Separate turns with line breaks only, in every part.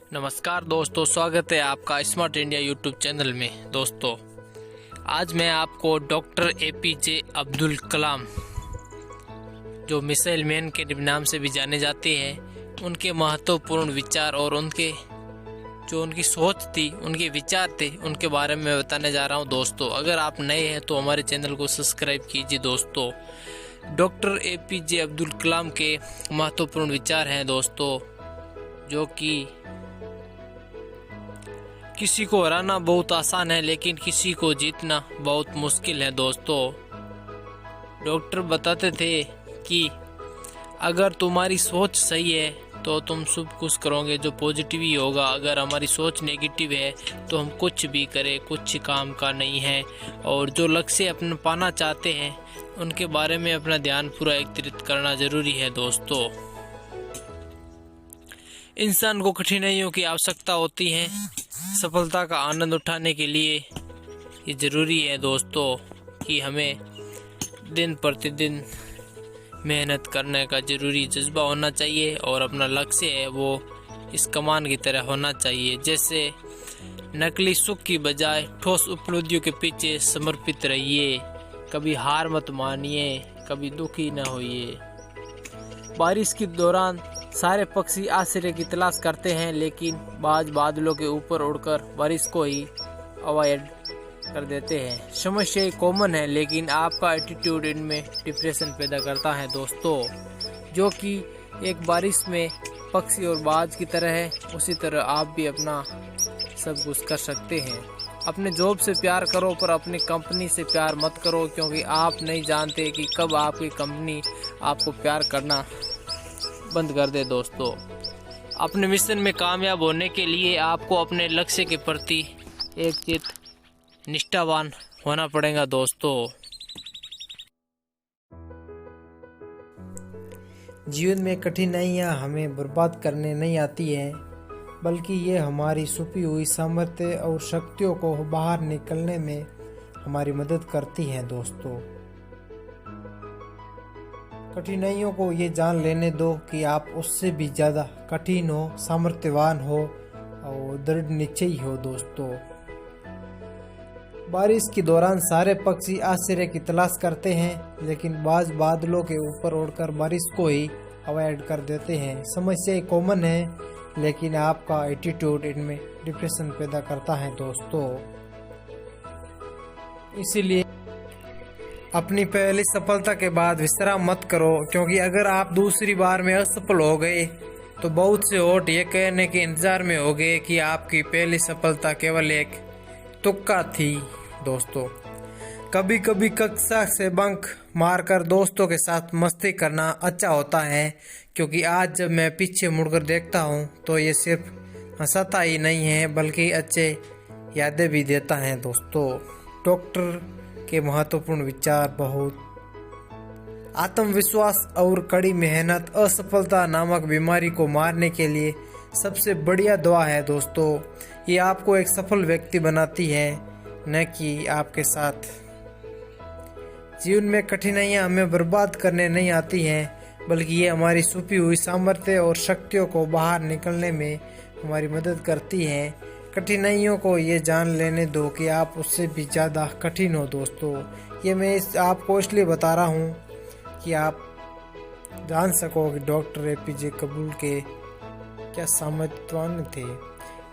नमस्कार दोस्तों, स्वागत है आपका स्मार्ट इंडिया यूट्यूब चैनल में। दोस्तों, आज मैं आपको डॉक्टर एपीजे अब्दुल कलाम, जो मिसाइल मैन के नाम से भी जाने जाते हैं, उनके महत्वपूर्ण विचार और उनकी सोच थी, उनके विचार थे, उनके बारे में बताने जा रहा हूं। दोस्तों, अगर आप नए हैं तो हमारे चैनल को सब्सक्राइब कीजिए। दोस्तों, डॉक्टर एपीजे अब्दुल कलाम के महत्वपूर्ण विचार हैं दोस्तों, जो कि किसी को हराना बहुत आसान है लेकिन किसी को जीतना बहुत मुश्किल है। दोस्तों, डॉक्टर बताते थे कि अगर तुम्हारी सोच सही है तो तुम सब कुछ करोगे, जो पॉजिटिव ही होगा। अगर हमारी सोच नेगेटिव है तो हम कुछ भी करें, कुछ काम का नहीं है। और जो लक्ष्य अपने पाना चाहते हैं उनके बारे में अपना ध्यान पूरा एकत्रित करना जरूरी है। दोस्तों, इंसान को कठिनाइयों की आवश्यकता होती है सफलता का आनंद उठाने के लिए। ये ज़रूरी है दोस्तों कि हमें दिन प्रतिदिन मेहनत करने का ज़रूरी जज्बा होना चाहिए और अपना लक्ष्य है वो इस कमान की तरह होना चाहिए। जैसे नकली सुख की बजाय ठोस उपलब्धियों के पीछे समर्पित रहिए, कभी हार मत मानिए, कभी दुखी न होइए। बारिश के दौरान सारे पक्षी आश्रय की तलाश करते हैं, लेकिन बाज बादलों के ऊपर उड़कर बारिश को ही अवॉइड कर देते हैं। समस्या कॉमन है लेकिन आपका एटीट्यूड इनमें डिप्रेशन पैदा करता है। दोस्तों, जो कि एक बारिश में पक्षी और बाज की तरह है, उसी तरह आप भी अपना सब कुछ कर सकते हैं। अपने जॉब से प्यार करो पर अपनी कंपनी से प्यार मत करो, क्योंकि आप नहीं जानते कि कब आपकी कंपनी आपको प्यार करना बंद कर दे। दोस्तों, अपने मिशन में कामयाब होने के लिए आपको अपने लक्ष्य के प्रति एकचित्त निष्ठावान होना पड़ेगा। दोस्तों,
जीवन में कठिनाइयाँ हमें बर्बाद करने नहीं आती हैं, बल्कि ये हमारी छुपी हुई सामर्थ्य और शक्तियों को बाहर निकलने में हमारी मदद करती हैं। दोस्तों, कठिनाइयों को ये जान लेने दो कि आप उससे भी ज़्यादा कठिन हो, सामर्थ्यवान हो और दृढ़ निश्चयी हो। दोस्तों, बारिश के दौरान सारे पक्षी आश्रय की तलाश करते हैं, लेकिन बाज बादलों के ऊपर उड़कर बारिश को ही अवॉइड कर देते हैं। समस्या कॉमन है लेकिन आपका एटीट्यूड इनमें डिप्रेशन पैदा करता है। दोस्तों, इसीलिए अपनी पहली सफलता के बाद विश्राम मत करो, क्योंकि अगर आप दूसरी बार में असफल हो गए तो बहुत से होठ ये कहने के इंतजार में हो गए कि आपकी पहली सफलता केवल एक तुक्का थी। दोस्तों, कभी कभी कक्षा से बंक मारकर दोस्तों के साथ मस्ती करना अच्छा होता है, क्योंकि आज जब मैं पीछे मुड़कर देखता हूँ तो ये सिर्फ हंसाता ही नहीं है बल्कि अच्छे यादें भी देता है। दोस्तों, डॉक्टर के महत्वपूर्ण विचार बहुत आत्मविश्वास और कड़ी मेहनत असफलता नामक बीमारी को मारने के लिए सबसे बढ़िया दवा है। दोस्तों, ये आपको एक सफल व्यक्ति बनाती है, न कि आपके साथ। जीवन में कठिनाइयाँ हमें बर्बाद करने नहीं आती हैं, बल्कि ये हमारी छुपी हुई सामर्थ्य और शक्तियों को बाहर निकलने में हमारी मदद करती हैं। कठिनाइयों को ये जान लेने दो कि आप उससे भी ज़्यादा कठिन हो। दोस्तों, ये मैं आपको इसलिए बता रहा हूँ कि आप जान सको कि डॉक्टर एपीजे अब्दुल के क्या सामर्थ्यवान थे।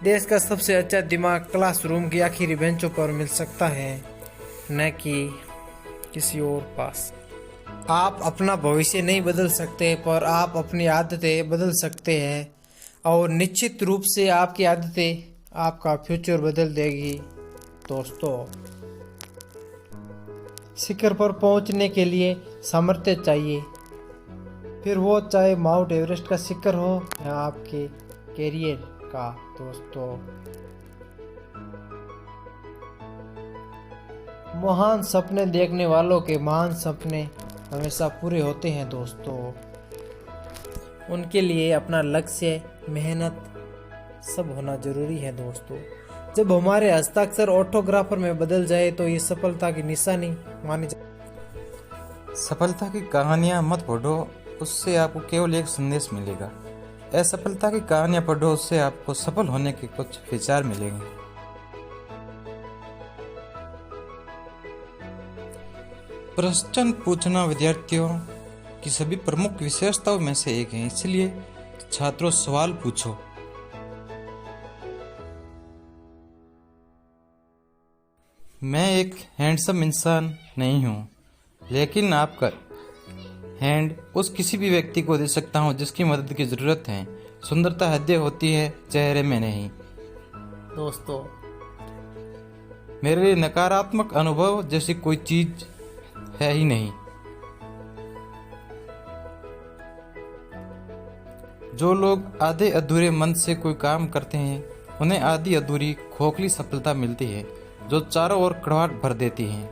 देश का सबसे अच्छा दिमाग क्लासरूम की आखिरी बेंचों पर मिल सकता है, न कि किसी और पास। आप अपना भविष्य नहीं बदल सकते, पर आप अपनी आदतें बदल सकते हैं, और निश्चित रूप से आपकी आदतें आपका फ्यूचर बदल देगी। दोस्तों, शिखर पर पहुंचने के लिए सामर्थ्य चाहिए, फिर वो चाहे माउंट एवरेस्ट का शिखर हो या आपके कैरियर का। दोस्तों, महान सपने देखने वालों के महान सपने हमेशा पूरे होते हैं। दोस्तों, उनके लिए अपना लक्ष्य, मेहनत सब होना जरूरी है। दोस्तों, जब हमारे हस्ताक्षर ऑटोग्राफर में बदल जाए तो ये सफलता की निशानी मानी जाए।
सफलता की कहानियाँ मत पढ़ो, उससे आपको केवल एक संदेश मिलेगा। असफलता की कहानियां पढ़ो, उससे आपको सफल होने के कुछ विचार मिलेंगे। प्रश्न पूछना विद्यार्थियों की सभी प्रमुख विशेषताओं में से एक है, इसलिए छात्रों सवाल पूछो। मैं एक हैंडसम इंसान नहीं हूँ, लेकिन आपका हैंड उस किसी भी व्यक्ति को दे सकता हूँ जिसकी मदद की ज़रूरत है। सुंदरता हृदय होती है, चेहरे में नहीं।
दोस्तों,
मेरे लिए नकारात्मक अनुभव जैसी कोई चीज है ही नहीं। जो लोग आधे अधूरे मन से कोई काम करते हैं उन्हें आधी अधूरी खोखली सफलता मिलती है जो चारों ओर कड़वाहट भर देती है।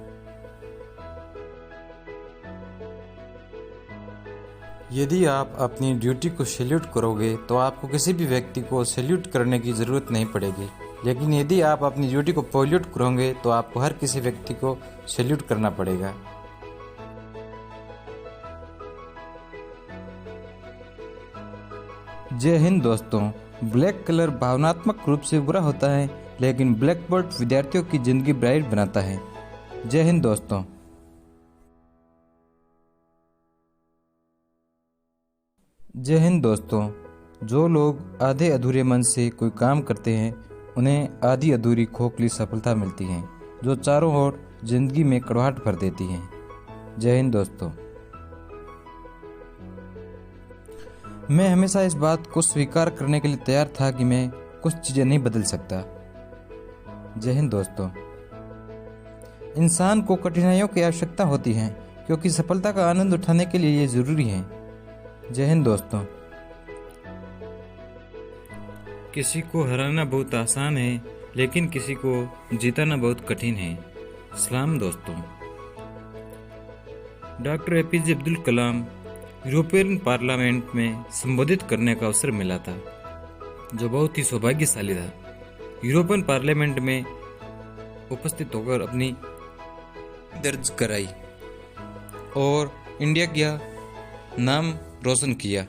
यदि आप अपनी ड्यूटी को सैल्यूट करोगे तो आपको किसी भी व्यक्ति को सैल्यूट करने की ज़रूरत नहीं पड़ेगी, लेकिन यदि आप अपनी ड्यूटी को पोल्यूट करोगे तो आपको हर किसी व्यक्ति को सैल्यूट करना पड़ेगा। जय हिंद दोस्तों। ब्लैक कलर भावनात्मक रूप से बुरा होता है, लेकिन ब्लैक बोर्ड विद्यार्थियों की जिंदगी ब्राइट बनाता है। जय हिंद दोस्तों। जय हिंद दोस्तों। जो लोग आधे अधूरे मन से कोई काम करते हैं उन्हें आधी अधूरी खोखली सफलता मिलती है जो चारों ओर जिंदगी में कड़वाहट भर देती है। जय हिंद दोस्तों। मैं हमेशा इस बात को स्वीकार करने के लिए तैयार था कि मैं कुछ चीज़ें नहीं बदल सकता। जय हिंद दोस्तों। इंसान को कठिनाइयों की आवश्यकता होती है क्योंकि सफलता का आनंद उठाने के लिए ये जरूरी है। जय हिंद दोस्तों। किसी को हराना बहुत आसान है, लेकिन किसी को जिताना बहुत कठिन है। सलाम दोस्तों। Doctor APJ Abdul Kalam European parliament में संबोधित करने का अवसर मिला था, जो बहुत ही सौभाग्यशाली था। यूरोपियन पार्लियामेंट में उपस्थित होकर अपनी दर्ज कराई और इंडिया का नाम रोशन किया।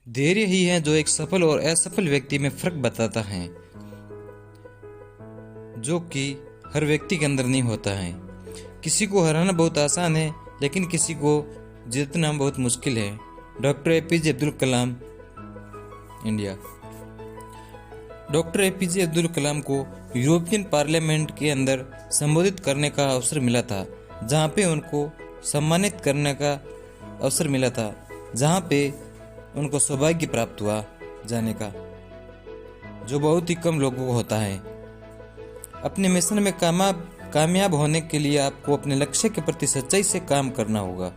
धैर्य ही है जो एक सफल और असफल व्यक्ति में फर्क बताता है, जो कि हर व्यक्ति के अंदर नहीं होता है। किसी को हराना बहुत आसान है, लेकिन किसी को जीतना बहुत मुश्किल है। Doctor APJ Abdul Kalam, India. Doctor APJ Abdul Kalam को यूरोपियन पार्लियामेंट के अंदर संबोधित करने का अवसर मिला था, जहाँ पे उनको सम्मानित करने का अवसर मिला था, जहाँ पे उनको सौभाग्य प्राप्त हुआ जाने का, जो बहुत ही कम लोगों को होता है। अपने मिशन में कामयाब होने के लिए आपको अपने लक्ष्य के प्रति सच्चाई से काम करना होगा